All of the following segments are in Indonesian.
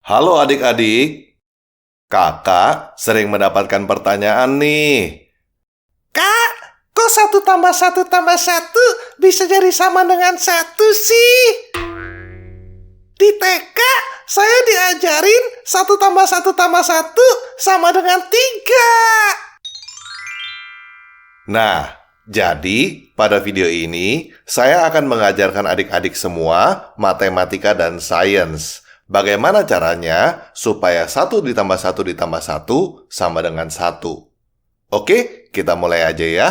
Halo adik-adik, kakak sering mendapatkan pertanyaan nih. Kak, kok 1 tambah 1 tambah 1 bisa jadi sama dengan 1 sih? Di TK, saya diajarin 1 tambah 1 tambah 1 sama dengan 3. Nah, jadi pada video ini saya akan mengajarkan adik-adik semua matematika dan sains. Bagaimana caranya supaya 1 ditambah 1 ditambah 1 sama dengan 1. Oke, kita mulai aja ya.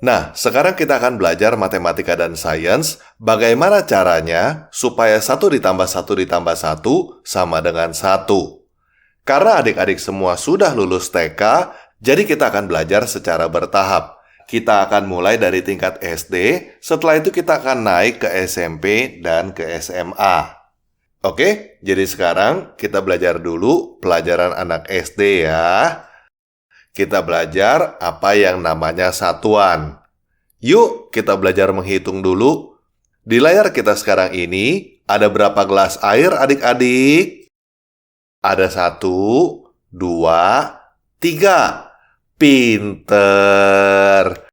Nah, sekarang kita akan belajar matematika dan sains. Bagaimana caranya supaya 1 ditambah 1 ditambah 1 sama dengan 1. Karena adik-adik semua sudah lulus TK, jadi kita akan belajar secara bertahap. Kita akan mulai dari tingkat SD, setelah itu kita akan naik ke SMP dan ke SMA. Oke, jadi sekarang kita belajar dulu pelajaran anak SD ya. Kita belajar apa yang namanya satuan. Yuk, kita belajar menghitung dulu. Di layar kita sekarang ini, ada berapa gelas air adik-adik? Ada 1, 2, 3. Pinter!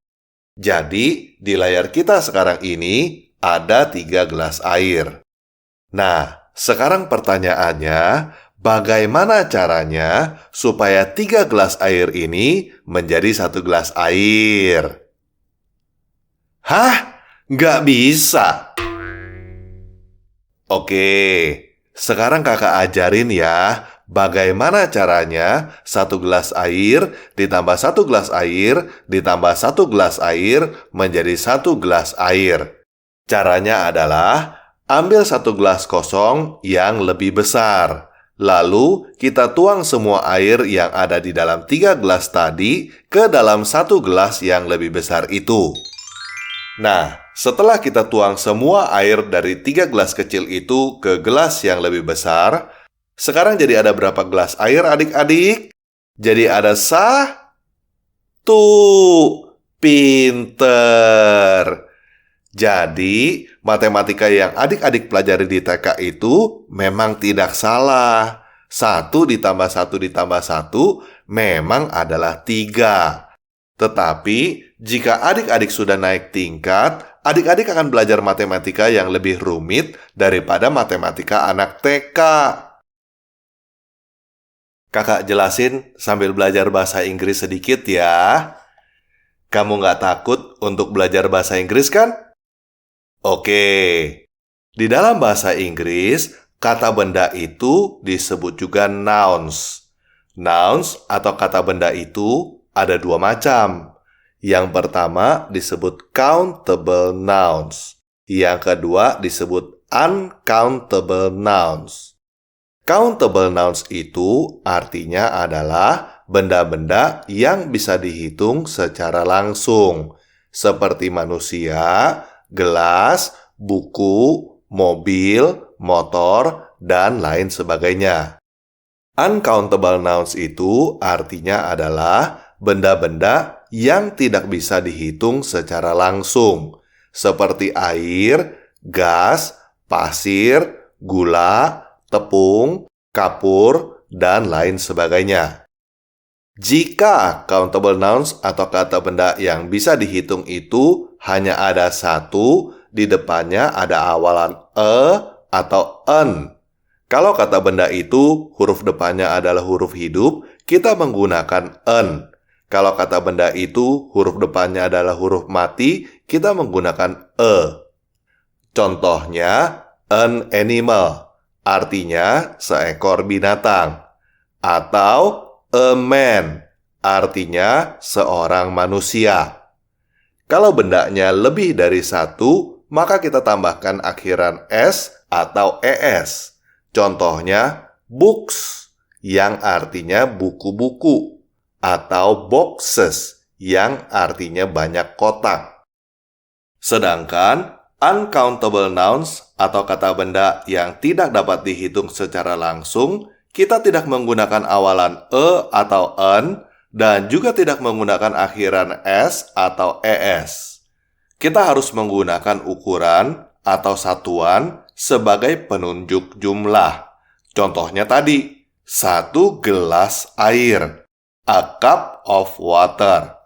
Jadi, di layar kita sekarang ini, ada 3 gelas air. Nah, sekarang pertanyaannya, bagaimana caranya supaya 3 gelas air ini menjadi 1 gelas air? Hah? Nggak bisa. Oke, sekarang kakak ajarin ya, bagaimana caranya 1 gelas air ditambah 1 gelas air ditambah 1 gelas air menjadi 1 gelas air. Caranya adalah, ambil 1 gelas kosong yang lebih besar. Lalu, kita tuang semua air yang ada di dalam 3 gelas tadi ke dalam 1 gelas yang lebih besar itu. Nah, setelah kita tuang semua air dari 3 gelas kecil itu ke gelas yang lebih besar, sekarang jadi ada berapa gelas air adik-adik? Jadi ada 1. Pinter! Jadi, matematika yang adik-adik pelajari di TK itu memang tidak salah. 1 ditambah 1 ditambah 1 memang adalah 3. Tetapi, jika adik-adik sudah naik tingkat, adik-adik akan belajar matematika yang lebih rumit daripada matematika anak TK. Kakak jelasin sambil belajar bahasa Inggris sedikit ya. Kamu nggak takut untuk belajar bahasa Inggris kan? Oke, di dalam bahasa Inggris, kata benda itu disebut juga nouns. Nouns atau kata benda itu ada 2 macam. Yang pertama disebut countable nouns. Yang kedua disebut uncountable nouns. Countable nouns itu artinya adalah benda-benda yang bisa dihitung secara langsung, seperti manusia, gelas, buku, mobil, motor, dan lain sebagainya. Uncountable nouns itu artinya adalah benda-benda yang tidak bisa dihitung secara langsung, seperti air, gas, pasir, gula, tepung, kapur, dan lain sebagainya. Jika countable nouns atau kata benda yang bisa dihitung itu hanya ada 1, di depannya ada awalan e atau en. Kalau kata benda itu huruf depannya adalah huruf hidup, kita menggunakan en. Kalau kata benda itu huruf depannya adalah huruf mati, kita menggunakan e. Contohnya, an animal, artinya seekor binatang. Atau a man, artinya seorang manusia. Kalau bendanya lebih dari 1, maka kita tambahkan akhiran s atau es. Contohnya, books, yang artinya buku-buku. Atau boxes, yang artinya banyak kotak. Sedangkan uncountable nouns atau kata benda yang tidak dapat dihitung secara langsung, kita tidak menggunakan awalan e atau en, dan juga tidak menggunakan akhiran s atau es. Kita harus menggunakan ukuran atau satuan sebagai penunjuk jumlah. Contohnya tadi, 1 gelas air, a cup of water.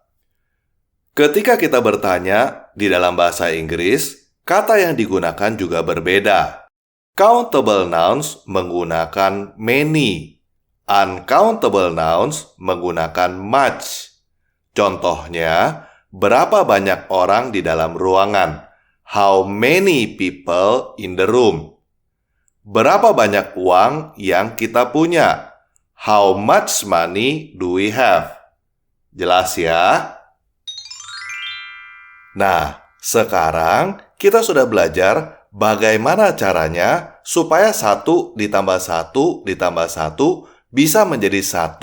Ketika kita bertanya di dalam bahasa Inggris, kata yang digunakan juga berbeda. Countable nouns menggunakan many. Uncountable nouns menggunakan much. Contohnya, berapa banyak orang di dalam ruangan? How many people in the room? Berapa banyak uang yang kita punya? How much money do we have? Jelas ya? Nah, sekarang kita sudah belajar bagaimana caranya supaya 1 ditambah 1 ditambah 1 bisa menjadi 1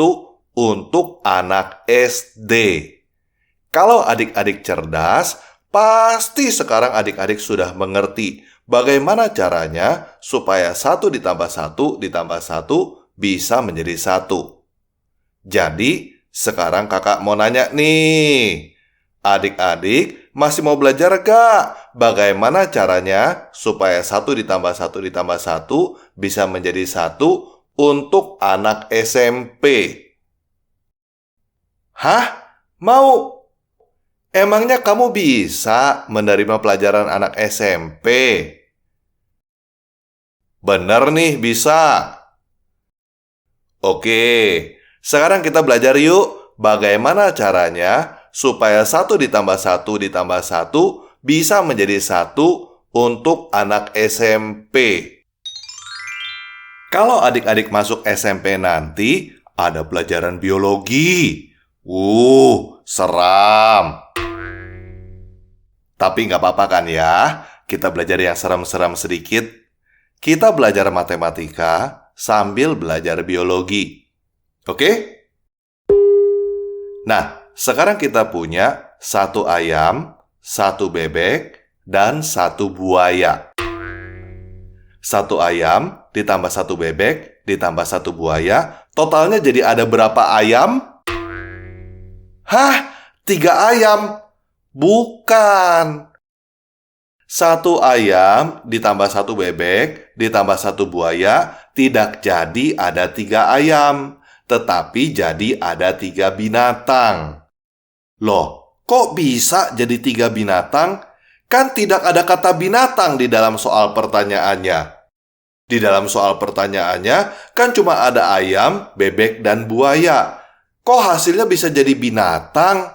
untuk anak SD. Kalau adik-adik cerdas, pasti sekarang adik-adik sudah mengerti bagaimana caranya supaya 1 ditambah 1 ditambah 1 bisa menjadi 1. Jadi, sekarang kakak mau nanya nih. Adik-adik masih mau belajar gak? Bagaimana caranya supaya 1 ditambah 1 ditambah 1 bisa menjadi 1 untuk anak SMP? Hah? Mau? Emangnya kamu bisa menerima pelajaran anak SMP? Bener nih, bisa. Oke, sekarang kita belajar yuk bagaimana caranya supaya 1 ditambah 1 ditambah 1 bisa menjadi 1 untuk anak SMP. Kalau adik-adik masuk SMP nanti, ada pelajaran biologi. Seram. Tapi nggak apa-apa kan ya? Kita belajar yang seram-seram sedikit. Kita belajar matematika sambil belajar biologi. Oke? Nah, sekarang kita punya 1 ayam, 1 bebek, dan 1 buaya. 1 ayam ditambah 1 bebek ditambah 1 buaya, totalnya jadi ada berapa ayam? Hah? 3 ayam? Bukan. 1 ayam ditambah 1 bebek ditambah 1 buaya tidak jadi ada 3 ayam, tetapi jadi ada 3 binatang. Loh, kok bisa jadi 3 binatang? Kan tidak ada kata binatang di dalam soal pertanyaannya. Di dalam soal pertanyaannya kan cuma ada ayam, bebek, dan buaya. Kok hasilnya bisa jadi binatang?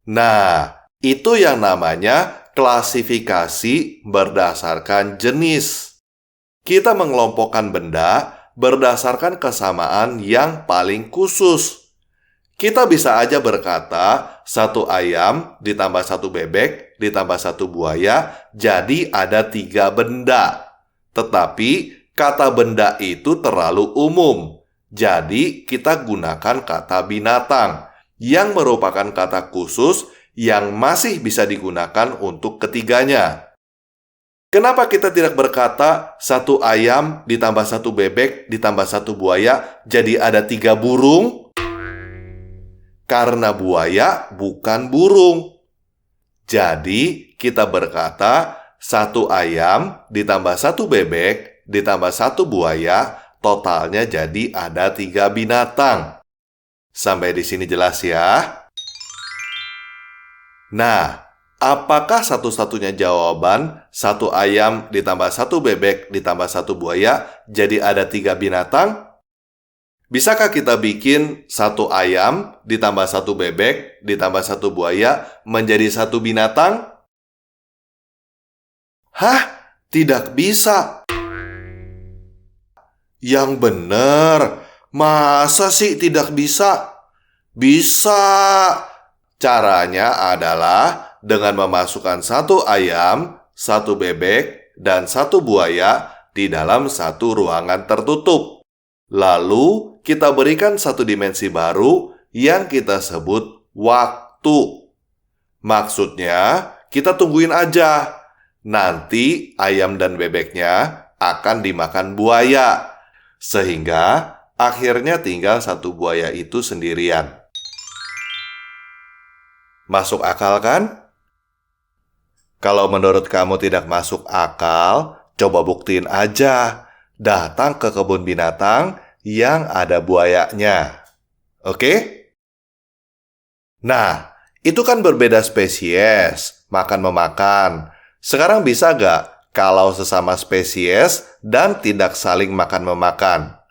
Nah, itu yang namanya klasifikasi berdasarkan jenis. Kita mengelompokkan benda berdasarkan kesamaan yang paling khusus. Kita bisa aja berkata 1 ayam ditambah 1 bebek ditambah 1 buaya jadi ada 3 benda. Tetapi kata benda itu terlalu umum. Jadi kita gunakan kata binatang yang merupakan kata khusus yang masih bisa digunakan untuk ketiganya. Kenapa kita tidak berkata 1 ayam ditambah 1 bebek ditambah 1 buaya jadi ada 3 burung? Karena buaya bukan burung. Jadi kita berkata 1 ayam ditambah 1 bebek ditambah 1 buaya totalnya jadi ada 3 binatang. Sampai di sini jelas ya? Nah, apakah satu-satunya jawaban 1 ayam ditambah 1 bebek ditambah 1 buaya jadi ada 3 binatang? Bisakah kita bikin 1 ayam ditambah 1 bebek ditambah 1 buaya menjadi 1 binatang? Hah? Tidak bisa. Yang benar. Masa sih tidak bisa? Bisa. Caranya adalah dengan memasukkan 1 ayam, 1 bebek, dan 1 buaya di dalam 1 ruangan tertutup. Lalu kita berikan 1 dimensi baru yang kita sebut waktu. Maksudnya, kita tungguin aja. Nanti ayam dan bebeknya akan dimakan buaya. Sehingga akhirnya tinggal satu buaya itu sendirian. Masuk akal kan? Kalau menurut kamu tidak masuk akal, coba buktiin aja. Datang ke kebun binatang yang ada buayanya. Oke? Nah, itu kan berbeda spesies, makan-memakan. Sekarang bisa nggak kalau sesama spesies dan tidak saling makan-memakan?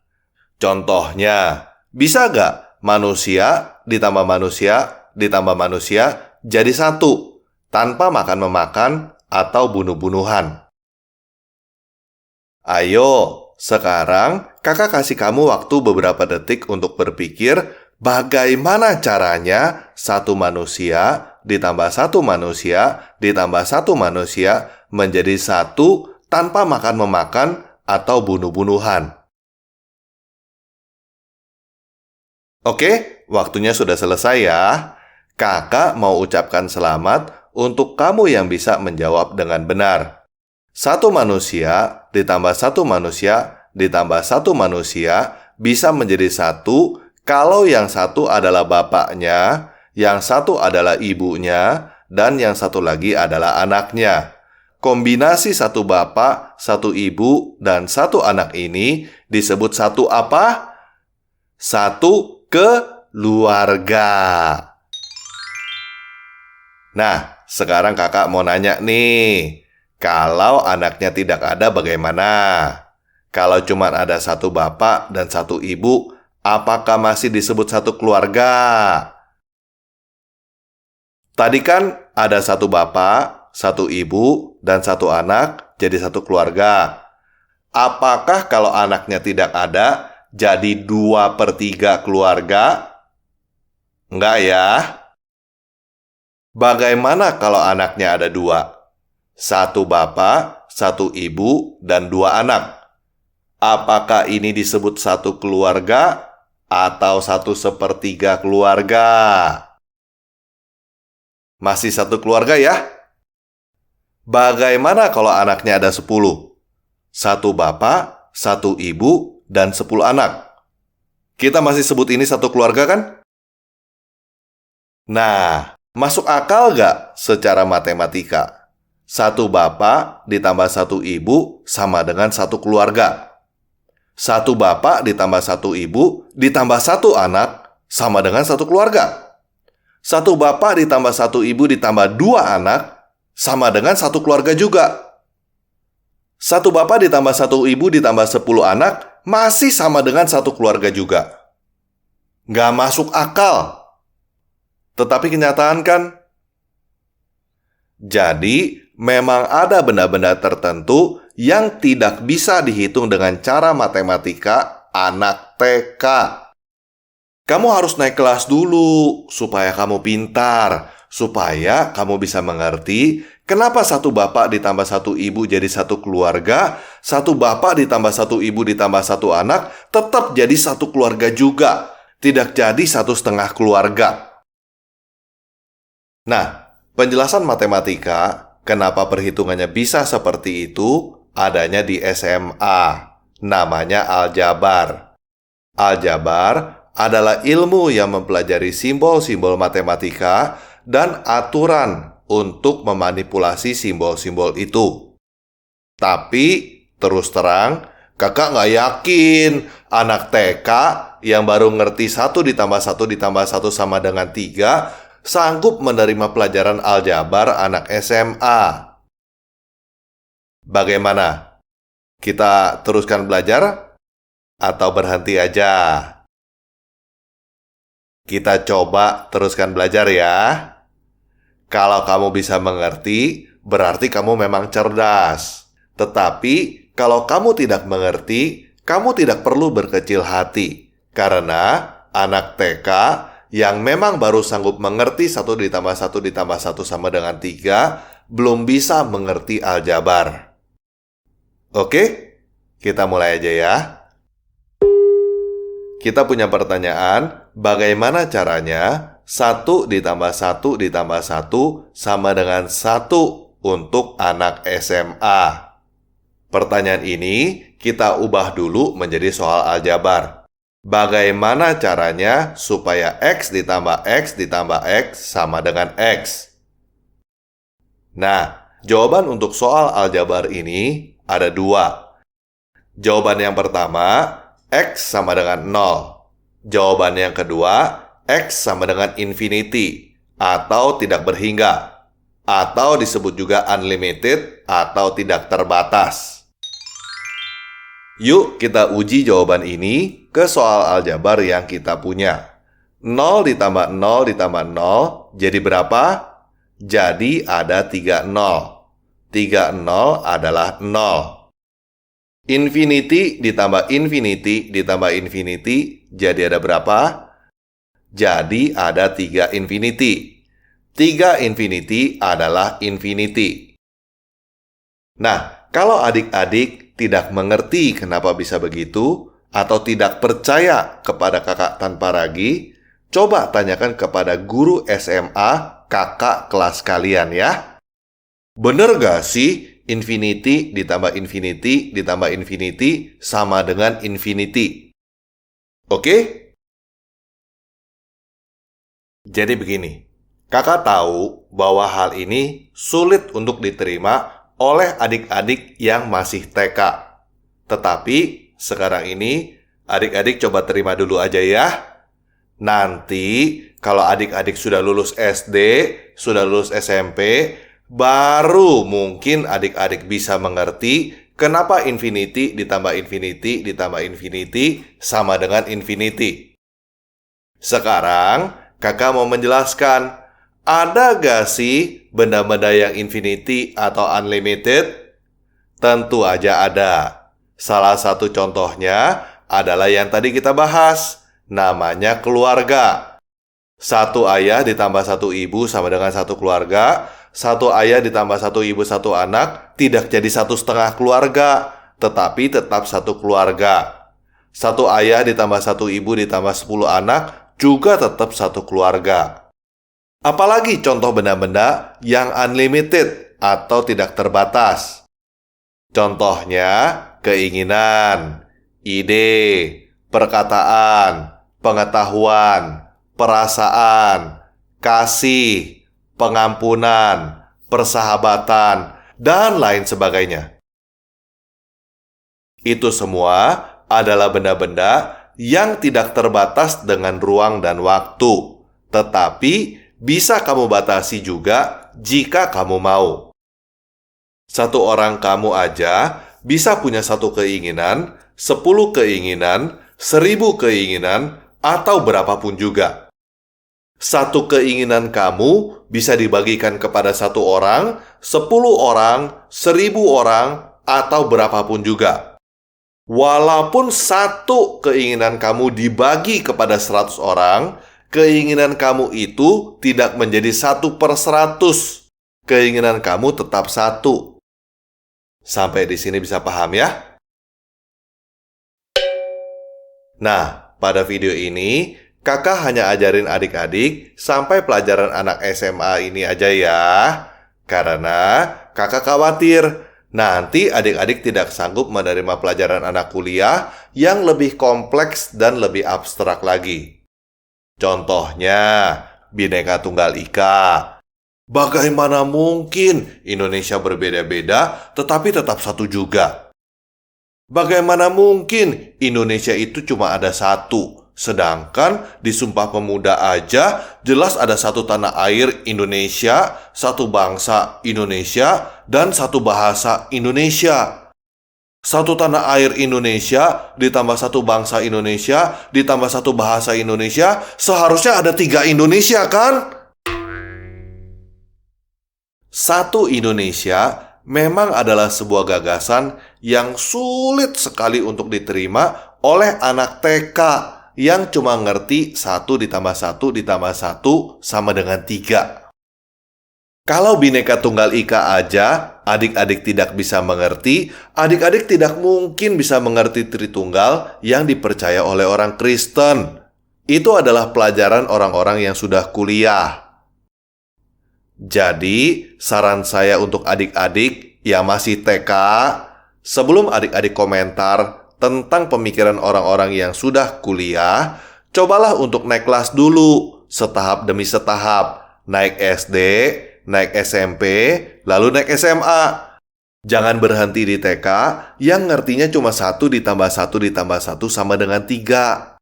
Contohnya, bisa nggak manusia ditambah manusia ditambah manusia jadi satu, tanpa makan-memakan atau bunuh-bunuhan? Ayo, sekarang kakak kasih kamu waktu beberapa detik untuk berpikir bagaimana caranya satu manusia ditambah satu manusia ditambah satu manusia menjadi satu tanpa makan-memakan atau bunuh-bunuhan. Oke, waktunya sudah selesai ya. Kakak mau ucapkan selamat untuk kamu yang bisa menjawab dengan benar. Satu manusia ditambah satu manusia ditambah satu manusia bisa menjadi satu kalau yang satu adalah bapaknya, yang satu adalah ibunya, dan yang satu lagi adalah anaknya. Kombinasi satu bapak, satu ibu, dan satu anak ini disebut satu apa? Satu keluarga. Nah, sekarang kakak mau nanya nih. Kalau anaknya tidak ada bagaimana? Kalau cuma ada satu bapak dan satu ibu, apakah masih disebut satu keluarga? Tadi kan ada satu bapak, satu ibu, dan satu anak jadi satu keluarga. Apakah kalau anaknya tidak ada, jadi 2/3 keluarga? Enggak ya? Bagaimana kalau anaknya ada 2? Satu bapak, satu ibu, dan 2 anak. Apakah ini disebut satu keluarga atau 1/3 keluarga? Masih satu keluarga ya? Bagaimana kalau anaknya ada 10? Satu bapak, satu ibu, dan 10 anak. Kita masih sebut ini satu keluarga kan? Nah, masuk akal nggak secara matematika? Satu bapak ditambah satu ibu sama dengan satu keluarga. Satu bapak ditambah satu ibu ditambah satu anak sama dengan satu keluarga. Satu bapak ditambah satu ibu ditambah 2 anak sama dengan satu keluarga juga. Satu bapak ditambah satu ibu ditambah 10 anak masih sama dengan satu keluarga juga. Nggak masuk akal. Tetapi kenyataan kan? Jadi, memang ada benda-benda tertentu yang tidak bisa dihitung dengan cara matematika anak TK. Kamu harus naik kelas dulu supaya kamu pintar, supaya kamu bisa mengerti kenapa satu bapak ditambah satu ibu jadi satu keluarga, satu bapak ditambah satu ibu ditambah satu anak tetap jadi satu keluarga juga, tidak jadi 1/2 keluarga. Nah, penjelasan matematika, kenapa perhitungannya bisa seperti itu, adanya di SMA. Namanya aljabar. Aljabar adalah ilmu yang mempelajari simbol-simbol matematika dan aturan untuk memanipulasi simbol-simbol itu. Tapi, terus terang, kakak nggak yakin anak TK yang baru ngerti 1 ditambah 1 ditambah 1 sama dengan 3 sanggup menerima pelajaran aljabar anak SMA. Bagaimana? Kita teruskan belajar atau berhenti aja? Kita coba teruskan belajar ya. Kalau kamu bisa mengerti, berarti kamu memang cerdas. Tetapi, kalau kamu tidak mengerti, kamu tidak perlu berkecil hati. Karena anak TK yang memang baru sanggup mengerti 1 ditambah 1 ditambah 1 sama dengan 3, belum bisa mengerti aljabar. Oke, kita mulai aja ya. Kita punya pertanyaan, bagaimana caranya 1 ditambah 1 ditambah 1 sama dengan 1 untuk anak SMA? Pertanyaan ini kita ubah dulu menjadi soal aljabar. Bagaimana caranya supaya X ditambah X ditambah X sama dengan X? Nah, jawaban untuk soal aljabar ini ada dua. Jawaban yang pertama, X sama dengan 0. Jawaban yang kedua, X sama dengan infinity atau tidak berhingga, atau disebut juga unlimited atau tidak terbatas. Yuk kita uji jawaban ini ke soal aljabar yang kita punya. 0 ditambah 0 ditambah 0 jadi berapa? Jadi ada 3 0. 3 0 adalah 0. Infinity ditambah infinity ditambah infinity jadi ada berapa? Jadi ada 3 infinity. 3 infinity adalah infinity. Nah, kalau adik-adik tidak mengerti kenapa bisa begitu, atau tidak percaya kepada kakak tanpa ragi, coba tanyakan kepada guru SMA kakak kelas kalian ya. Bener gak sih infinity ditambah infinity ditambah infinity sama dengan infinity? Oke? Jadi begini, kakak tahu bahwa hal ini sulit untuk diterima oleh adik-adik yang masih TK. Tetapi sekarang ini adik-adik coba terima dulu aja ya. Nanti kalau adik-adik sudah lulus SD, sudah lulus SMP, baru mungkin adik-adik bisa mengerti kenapa infinity ditambah infinity ditambah infinity sama dengan infinity. Sekarang kakak mau menjelaskan, ada gak sih benda-benda yang infinity atau unlimited? Tentu aja ada. Salah satu contohnya adalah yang tadi kita bahas, namanya keluarga. Satu ayah ditambah satu ibu sama dengan satu keluarga. Satu ayah ditambah satu ibu satu anak tidak jadi 1,5 keluarga, tetapi tetap satu keluarga. Satu ayah ditambah satu ibu ditambah 10 anak juga tetap satu keluarga. Apalagi contoh benda-benda yang unlimited atau tidak terbatas. Contohnya keinginan, ide, perkataan, pengetahuan, perasaan, kasih, pengampunan, persahabatan, dan lain sebagainya. Itu semua adalah benda-benda yang tidak terbatas dengan ruang dan waktu, tetapi bisa kamu batasi juga jika kamu mau. Satu orang kamu aja bisa punya 1 keinginan, 10 keinginan, 1000 keinginan, atau berapapun juga. 1 keinginan kamu bisa dibagikan kepada 1 orang, 10 orang, 1000 orang, atau berapapun juga. Walaupun 1 keinginan kamu dibagi kepada 100 orang, keinginan kamu itu tidak menjadi 1/100. Keinginan kamu tetap 1. Sampai di sini bisa paham ya? Nah, pada video ini, kakak hanya ajarin adik-adik sampai pelajaran anak SMA ini aja ya. Karena kakak khawatir nanti adik-adik tidak sanggup menerima pelajaran anak kuliah yang lebih kompleks dan lebih abstrak lagi. Contohnya, Bhinneka Tunggal Ika. Bagaimana mungkin Indonesia berbeda-beda tetapi tetap satu juga? Bagaimana mungkin Indonesia itu cuma ada 1? Sedangkan di Sumpah Pemuda aja jelas ada 1 tanah air Indonesia, 1 bangsa Indonesia, dan 1 bahasa Indonesia. 1 tanah air Indonesia ditambah 1 bangsa Indonesia ditambah 1 bahasa Indonesia, seharusnya ada 3 Indonesia kan? 1 Indonesia memang adalah sebuah gagasan yang sulit sekali untuk diterima oleh anak TK yang cuma ngerti 1 ditambah 1 ditambah 1 sama dengan 3. Kalau Bhinneka Tunggal Ika aja adik-adik tidak bisa mengerti, adik-adik tidak mungkin bisa mengerti Tritunggal yang dipercaya oleh orang Kristen. Itu adalah pelajaran orang-orang yang sudah kuliah. Jadi, saran saya untuk adik-adik yang masih TK, Sebelum adik-adik komentar tentang pemikiran orang-orang yang sudah kuliah, cobalah untuk naik kelas dulu, setahap demi setahap. Naik SD, naik SMP, lalu naik SMA. Jangan berhenti di TK yang ngertinya cuma 1 ditambah 1 ditambah 1 sama dengan 3.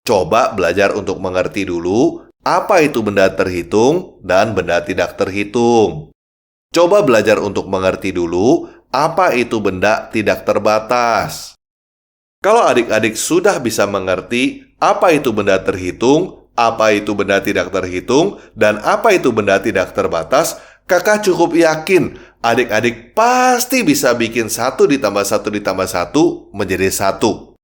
Coba belajar untuk mengerti dulu apa itu benda terhitung dan benda tidak terhitung. Coba belajar untuk mengerti dulu apa itu benda tidak terbatas. Kalau adik-adik sudah bisa mengerti apa itu benda terhitung, apa itu benda tidak terhitung, dan apa itu benda tidak terbatas, kakak cukup yakin adik-adik pasti bisa bikin 1 ditambah 1 ditambah 1 menjadi 1.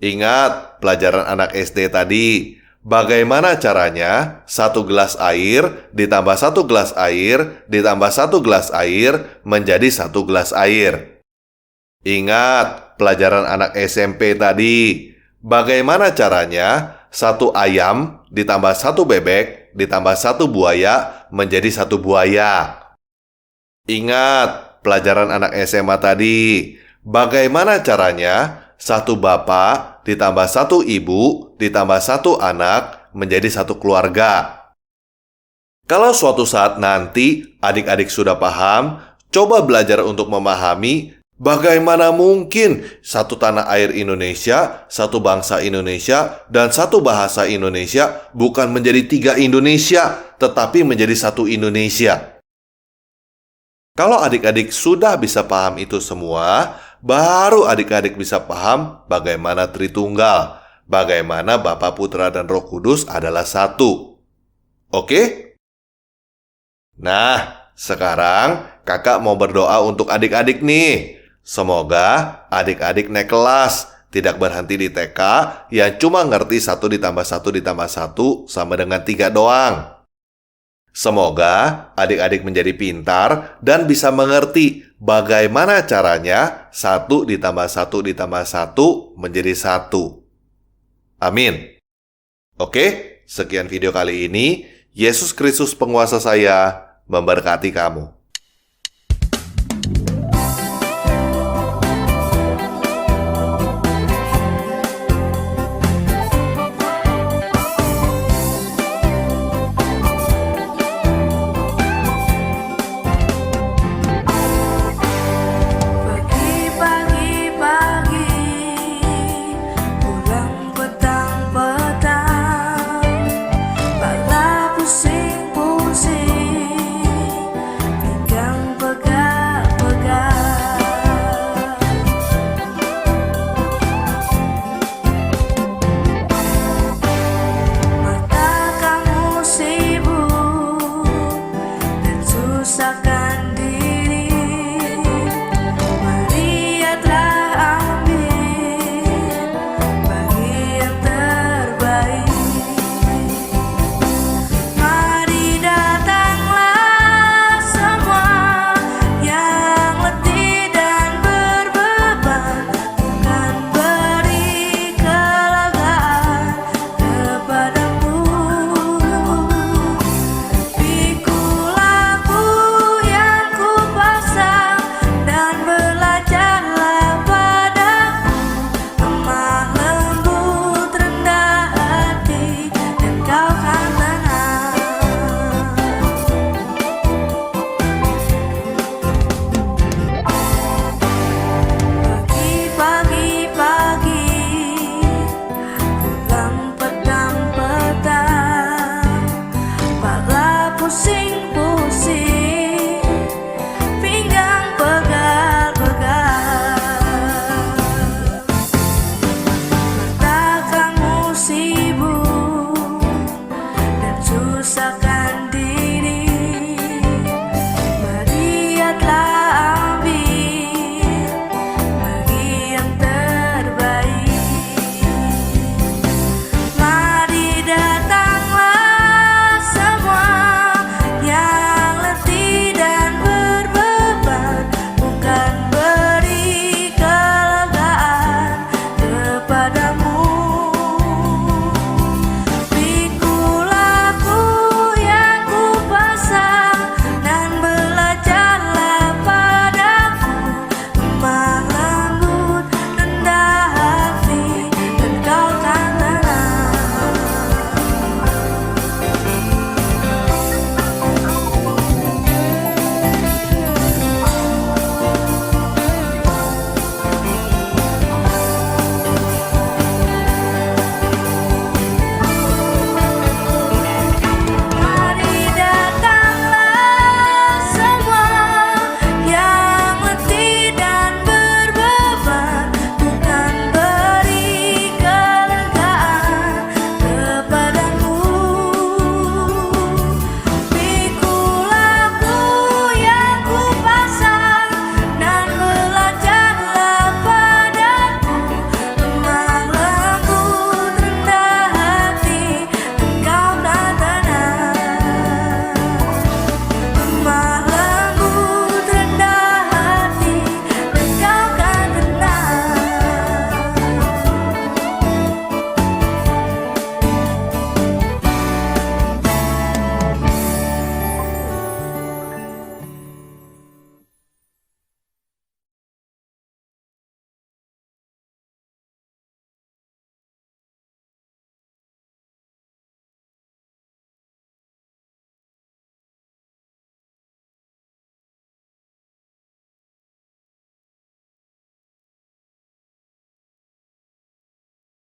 Ingat pelajaran anak SD tadi. Bagaimana caranya 1 gelas air ditambah 1 gelas air ditambah 1 gelas air menjadi 1 gelas air? Ingat pelajaran anak SMP tadi. Bagaimana caranya 1 ayam ditambah 1 bebek ditambah 1 buaya menjadi 1 buaya? Ingat pelajaran anak SMA tadi. Bagaimana caranya 1 bapak ditambah 1 ibu ditambah 1 anak menjadi 1 keluarga? Kalau suatu saat nanti adik-adik sudah paham, coba belajar untuk memahami bagaimana mungkin 1 tanah air Indonesia, 1 bangsa Indonesia, dan 1 bahasa Indonesia bukan menjadi 3 Indonesia, tetapi menjadi 1 Indonesia. Kalau adik-adik sudah bisa paham itu semua, baru adik-adik bisa paham bagaimana Tritunggal, bagaimana Bapa, Putra, dan Roh Kudus adalah 1. Oke? Nah, sekarang kakak mau berdoa untuk adik-adik nih. Semoga adik-adik naik kelas, tidak berhenti di TK yang cuma ngerti 1 ditambah 1 ditambah 1 sama dengan 3 doang. Semoga adik-adik menjadi pintar dan bisa mengerti bagaimana caranya 1 ditambah 1 ditambah 1 menjadi 1. Amin. Oke, sekian video kali ini. Yesus Kristus penguasa saya memberkati kamu.